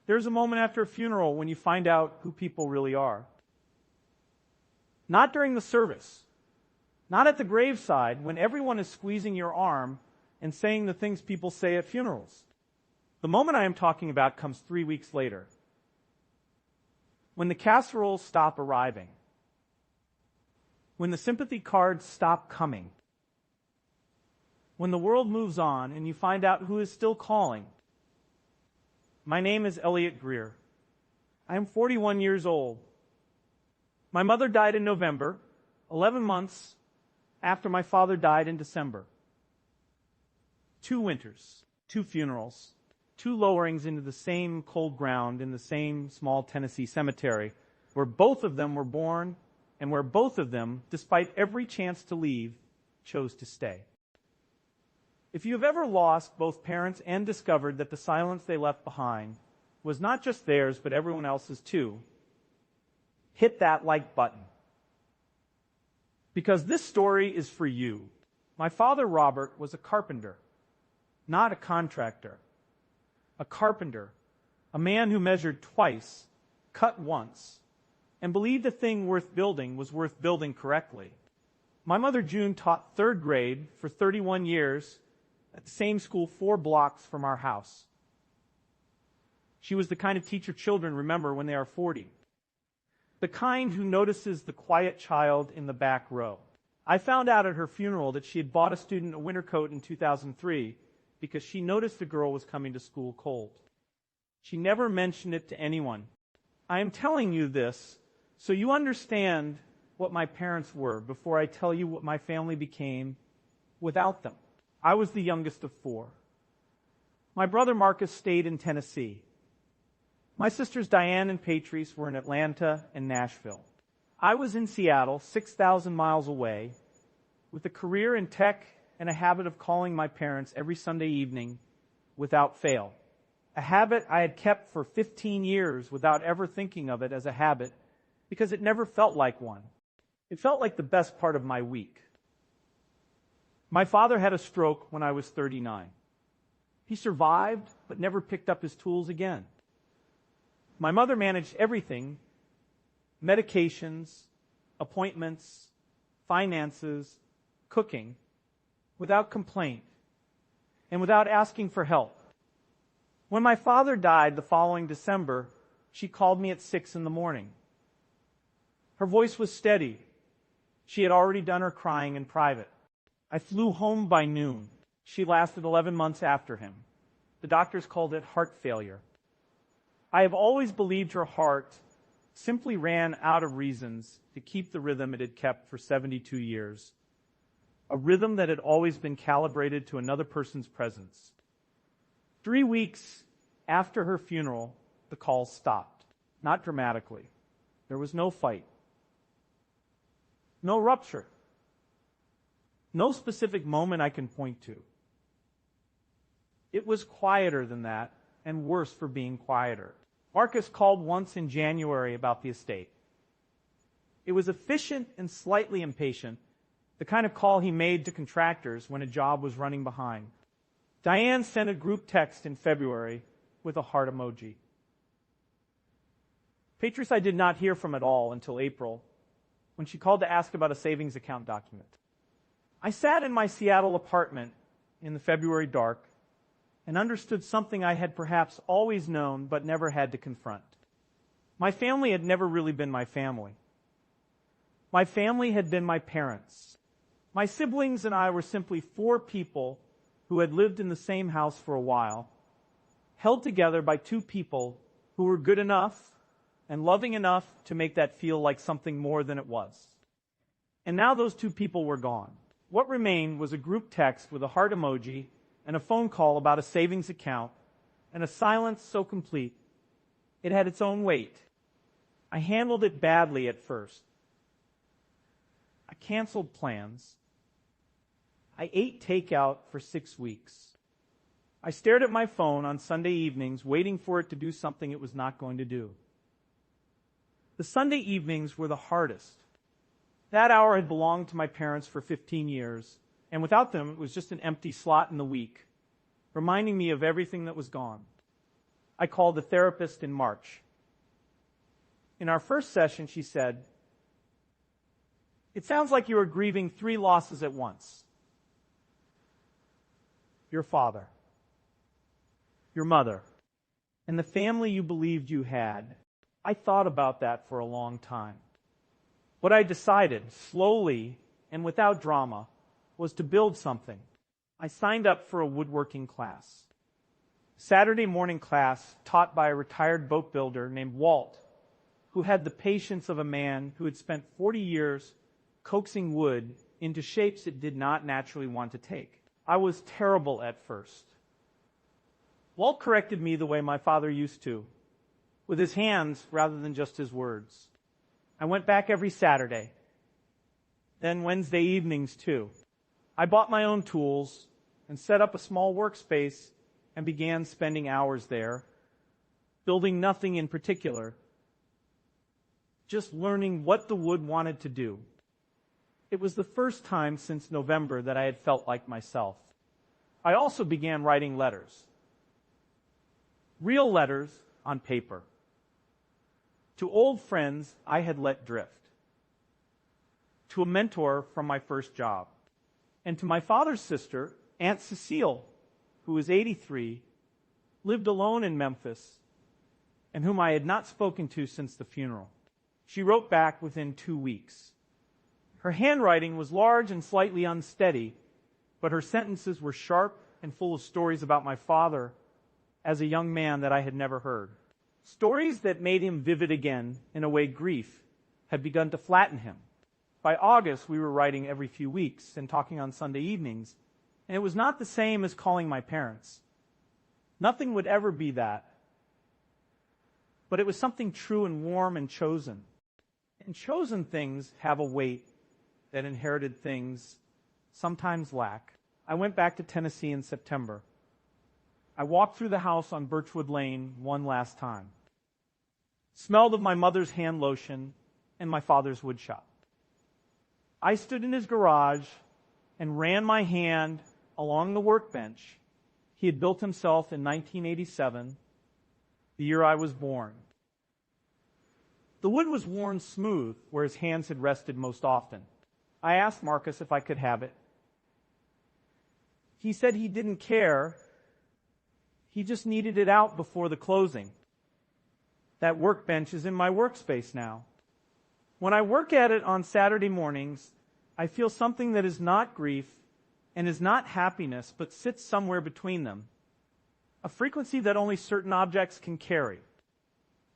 There's a moment after a funeral when you find out who people really are. Not during the service. Not at the graveside when everyone is squeezing your arm and saying the things people say at funerals. The moment I am talking about comes 3 weeks later. When the casseroles stop arriving. When the sympathy cards stop coming. When the world moves on and you find out who is still calling. My name is Elliot Greer. I am 41 years old. My mother died in November, 11 months after my father died in December. 2 winters, 2 funerals, 2 lowerings into the same cold ground in the same small Tennessee cemetery, where both of them were born and where both of them, despite every chance to leave, chose to stay. If you have ever lost both parents and discovered that the silence they left behind was not just theirs but everyone else's too, hit that like button. Because this story is for you. My father, Robert, was a carpenter, not a contractor. A carpenter, a man who measured twice, cut once, and believed a thing worth building was worth building correctly. My mother, June, taught 3rd grade for 31 years at the same school 4 blocks from our house. She was the kind of teacher children remember when they are 40. The kind who notices the quiet child in the back row. I found out at her funeral that she had bought a student a winter coat in 2003 because she noticed the girl was coming to school cold. She never mentioned it to anyone. I am telling you this so you understand what my parents were before I tell you what my family became without them. I was the youngest of 4. My brother Marcus stayed in Tennessee. My sisters Diane and Patrice were in Atlanta and Nashville. I was in Seattle, 6,000 miles away, with a career in tech and a habit of calling my parents every Sunday evening without fail. A habit I had kept for 15 years without ever thinking of it as a habit because it never felt like one. It felt like the best part of my week. My father had a stroke when I was 39. He survived, but never picked up his tools again. My mother managed everything, medications, appointments, finances, cooking, without complaint and without asking for help. When my father died the following December, she called me at 6 a.m. Her voice was steady. She had already done her crying in private. I flew home by noon. She lasted 11 months after him. The doctors called it heart failure. I have always believed her heart simply ran out of reasons to keep the rhythm it had kept for 72 years. A rhythm that had always been calibrated to another person's presence. 3 weeks after her funeral, the calls stopped. Not dramatically. There was no fight. No rupture. No specific moment I can point to. It was quieter than that, and worse for being quieter. Marcus called once in January about the estate. It was efficient and slightly impatient, the kind of call he made to contractors when a job was running behind. Diane sent a group text in February with a heart emoji. Patrice I did not hear from at all until April, when she called to ask about a savings account document. I sat in my Seattle apartment in the February dark and understood something I had perhaps always known but never had to confront. My family had never really been my family. My family had been my parents. My siblings and I were simply 4 people who had lived in the same house for a while, held together by 2 people who were good enough and loving enough to make that feel like something more than it was. And now those 2 people were gone. What remained was a group text with a heart emoji and a phone call about a savings account and a silence so complete it had its own weight. I handled it badly at first. I canceled plans. I ate takeout for 6 weeks. I stared at my phone on Sunday evenings, waiting for it to do something it was not going to do. The Sunday evenings were the hardest. That hour had belonged to my parents for 15 years, and without them, it was just an empty slot in the week, reminding me of everything that was gone. I called a therapist in March. In our first session, she said, "It sounds like you are grieving 3 losses at once. Your father, your mother, and the family you believed you had." I thought about that for a long time. What I decided, slowly and without drama, was to build something. I signed up for a woodworking class. Saturday morning class taught by a retired boat builder named Walt, who had the patience of a man who had spent 40 years coaxing wood into shapes it did not naturally want to take. I was terrible at first. Walt corrected me the way my father used to, with his hands rather than just his words. I went back every Saturday, then Wednesday evenings too. I bought my own tools and set up a small workspace and began spending hours there, building nothing in particular, just learning what the wood wanted to do. It was the first time since November that I had felt like myself. I also began writing letters. Real letters on paper. To old friends I had let drift. To a mentor from my first job. And to my father's sister, Aunt Cecile, who was 83, lived alone in Memphis, and whom I had not spoken to since the funeral. She wrote back within 2 weeks. Her handwriting was large and slightly unsteady, but her sentences were sharp and full of stories about my father as a young man that I had never heard. Stories that made him vivid again in a way grief had begun to flatten him. By August, we were writing every few weeks and talking on Sunday evenings, and it was not the same as calling my parents. Nothing would ever be that. But it was something true and warm and chosen. And chosen things have a weight that inherited things sometimes lack. I went back to Tennessee in September. I walked through the house on Birchwood Lane one last time. Smelled of my mother's hand lotion and my father's woodshop. I stood in his garage and ran my hand along the workbench he had built himself in 1987, the year I was born. The wood was worn smooth where his hands had rested most often. I asked Marcus if I could have it. He said he didn't care. He just needed it out before the closing. That workbench is in my workspace now. When I work at it on Saturday mornings, I feel something that is not grief and is not happiness, but sits somewhere between them. A frequency that only certain objects can carry.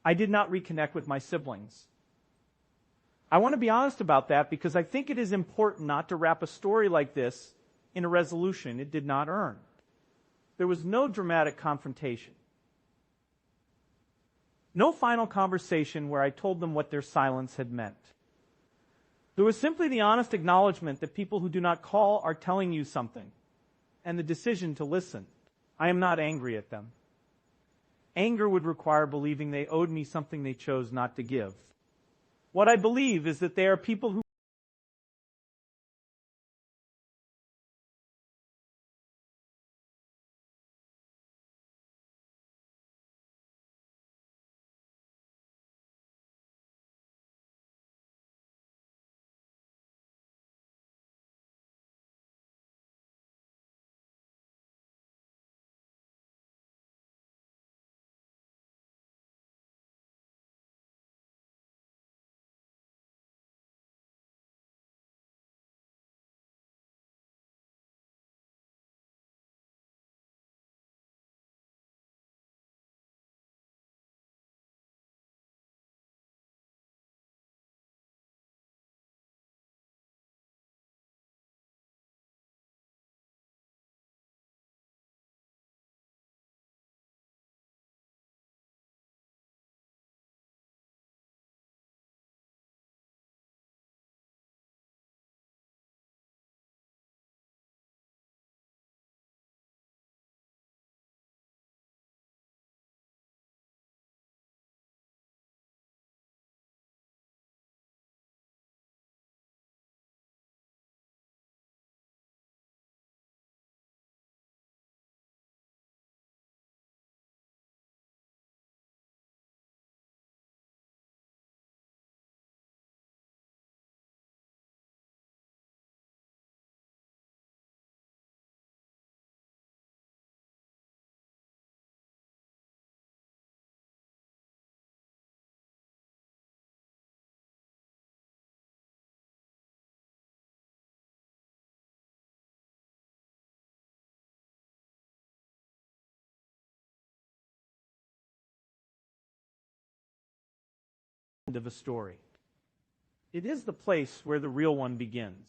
I did not reconnect with my siblings. I want to be honest about that because I think it is important not to wrap a story like this in a resolution it did not earn. There was no dramatic confrontation. No final conversation where I told them what their silence had meant. There was simply the honest acknowledgement that people who do not call are telling you something, and the decision to listen. I am not angry at them. Anger would require believing they owed me something they chose not to give. What I believe is that they are people who of a story. It is the place where the real one begins.